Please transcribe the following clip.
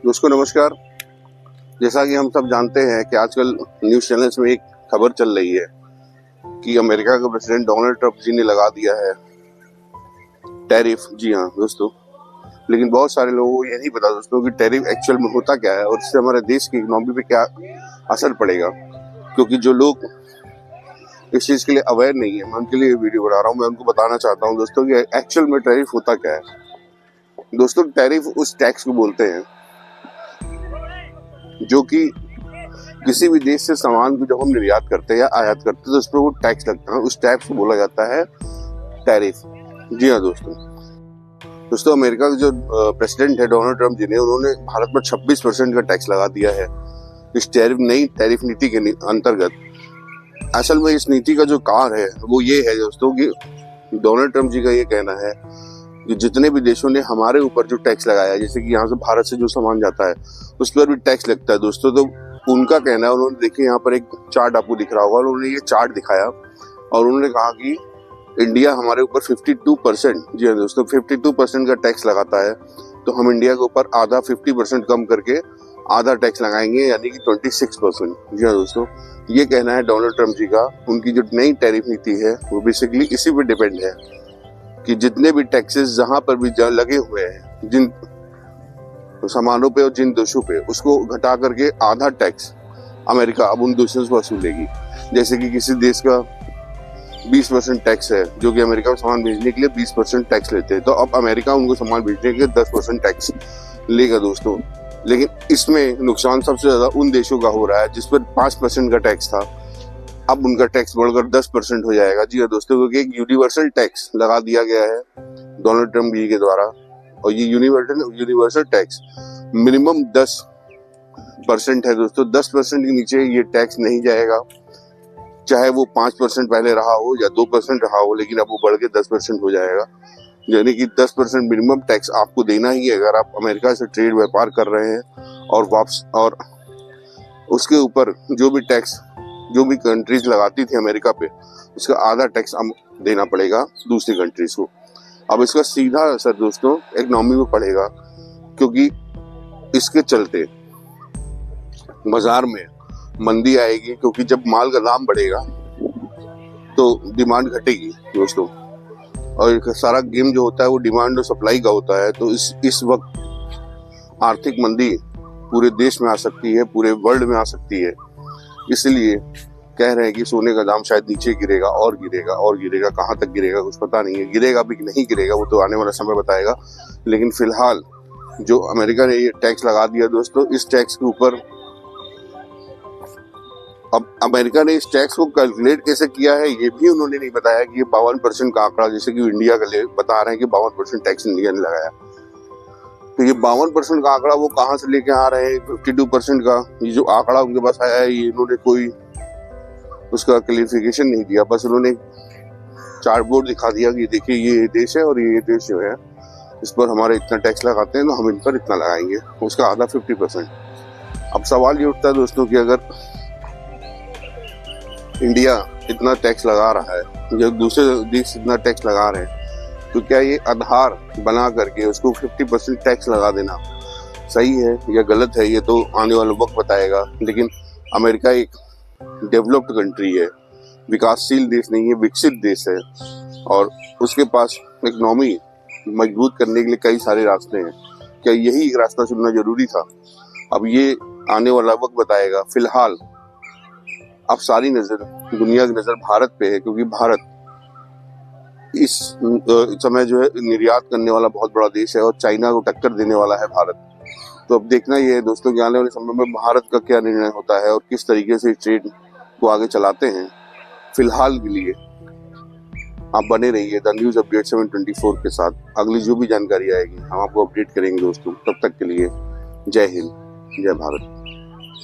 दोस्तों नमस्कार। जैसा कि हम सब जानते हैं कि आजकल न्यूज़ चैनल्स में एक खबर चल रही है कि अमेरिका के प्रेसिडेंट डोनाल्ड ट्रंप जी ने लगा दिया है टैरिफ। जी हाँ दोस्तों, लेकिन बहुत सारे लोगों को ये नहीं पता दोस्तों कि टैरिफ एक्चुअल में होता क्या है और इससे हमारे देश की इकोनॉमी पे क्या असर पड़ेगा। क्योंकि जो लोग इस चीज़ के लिए अवेयर नहीं है, मैं उनके लिए वीडियो बना रहा हूँ। मैं उनको बताना चाहता हूँ दोस्तों कि एक्चुअल में टैरिफ होता क्या है। दोस्तों टैरिफ उस टैक्स को बोलते हैं जो कि किसी भी देश से सामान को जब हम निर्यात करते हैं या आयात करते हैं तो उस पर वो टैक्स लगता है। उस टैक्स को बोला जाता है टैरिफ। जी हाँ दोस्तों अमेरिका के जो प्रेसिडेंट है डोनाल्ड ट्रंप जी ने, उन्होंने भारत पर 26% का टैक्स लगा दिया है इस नई टैरिफ नीति के अंतर्गत। असल में इस नीति का जो कार्य है वो ये है दोस्तों कि डोनाल्ड ट्रंप जी का ये कहना है कि जितने भी देशों ने हमारे ऊपर जो टैक्स लगाया है, जैसे कि यहाँ से भारत से जो सामान जाता है उस पर भी टैक्स लगता है दोस्तों। तो उनका कहना है, उन्होंने देखिए यहाँ पर एक चार्ट आपको दिख रहा होगा, उन्होंने ये चार्ट दिखाया और उन्होंने कहा कि इंडिया हमारे ऊपर 52%, जी हाँ दोस्तों 52% का टैक्स लगाता है, तो हम इंडिया के ऊपर आधा 50% कम करके आधा टैक्स लगाएंगे, यानी कि 26%। जी हाँ दोस्तों, ये कहना है डोनाल्ड ट्रंप जी का। उनकी जो नई टैरिफ नीति है वो बेसिकली इसी पे डिपेंड है कि जितने भी टैक्सेस जहां पर भी लगे हुए हैं जिन सामानों पे और जिन देशों पे, उसको घटा करके आधा टैक्स अमेरिका अब उन देशों से वसूलेगी। जैसे कि किसी देश का 20% टैक्स है जो कि अमेरिका में सामान भेजने के लिए 20% टैक्स लेते हैं, तो अब अमेरिका उनको सामान भेजने के लिए 10% टैक्स लेगा दोस्तों। लेकिन इसमें नुकसान सबसे ज्यादा उन देशों का हो रहा है जिस पर 5% का टैक्स था, अब उनका टैक्स बढ़कर 10% हो जाएगा। जी हाँ दोस्तों, क्योंकि एक यूनिवर्सल टैक्स लगा दिया गया है डोनाल्ड ट्रंप जी के द्वारा, और ये यूनिवर्सल टैक्स मिनिमम 10% है दोस्तों। 10% के नीचे ये टैक्स नहीं जाएगा, चाहे वो 5% पहले रहा हो या 2% रहा हो, लेकिन अब वो बढ़ के 10% हो जाएगा। यानी कि 10% मिनिमम टैक्स आपको देना ही है अगर आप अमेरिका से ट्रेड व्यापार कर रहे हैं। और उसके ऊपर जो भी टैक्स जो भी कंट्रीज लगाती थी अमेरिका पे, उसका आधा टैक्स अब देना पड़ेगा दूसरी कंट्रीज को। अब इसका सीधा असर दोस्तों इकोनॉमी में पड़ेगा, क्योंकि इसके चलते बाजार में मंदी आएगी, क्योंकि जब माल का दाम बढ़ेगा तो डिमांड घटेगी दोस्तों। और सारा गेम जो होता है वो डिमांड और सप्लाई का होता है। तो इस वक्त आर्थिक मंदी पूरे देश में आ सकती है, पूरे वर्ल्ड में आ सकती है। इसलिए कह रहे हैं कि सोने का दाम शायद नीचे गिरेगा और गिरेगा और गिरेगा। कहाँ तक गिरेगा कुछ पता नहीं है, गिरेगा भी कि नहीं गिरेगा वो तो आने वाला समय बताएगा। लेकिन फिलहाल जो अमेरिका ने ये टैक्स लगा दिया दोस्तों, इस टैक्स के ऊपर अब अमेरिका ने इस टैक्स को कैलकुलेट कैसे किया है ये भी उन्होंने नहीं बताया कि ये 52% का आंकड़ा, जैसे कि इंडिया का बता रहे हैं कि 52% टैक्स इंडिया ने लगाया, तो ये 52% का आंकड़ा वो कहाँ से लेके आ रहे हैं 52% का? ये जो आंकड़ा उनके पास आया है ये इन्होंने कोई उसका क्लियरिफिकेशन नहीं दिया, बस उन्होंने चार्ट बोर्ड दिखा दिया कि देखिए ये देश है और ये देश जो है इस पर हमारे इतना टैक्स लगाते हैं तो हम इन पर इतना लगाएंगे, उसका आधा 50%। अब सवाल ये उठता है दोस्तों कि अगर इंडिया इतना टैक्स लगा रहा है, जब दूसरे देश इतना टैक्स लगा रहे हैं, तो क्या ये आधार बना करके उसको 50% टैक्स लगा देना सही है या गलत है, ये तो आने वाला वक्त बताएगा। लेकिन अमेरिका एक डेवलप्ड कंट्री है, विकासशील देश नहीं है, विकसित देश है, और उसके पास इकोनॉमी मजबूत करने के लिए कई सारे रास्ते हैं। क्या यही एक रास्ता चुनना जरूरी था? अब ये आने वाला वक्त बताएगा। फिलहाल अब सारी नजर, दुनिया की नजर भारत पे है, क्योंकि भारत इस समय जो है निर्यात करने वाला बहुत बड़ा देश है और चाइना को टक्कर देने वाला है भारत। तो अब देखना ये है दोस्तों कि आने वाले समय में भारत का क्या निर्णय होता है और किस तरीके से ट्रेड को आगे चलाते हैं। फिलहाल के लिए आप बने रहिए द न्यूज़ अपडेट 724 के साथ। अगली जो भी जानकारी आएगी हम आपको अपडेट करेंगे दोस्तों। तब तक के लिए जय हिंद, जय भारत।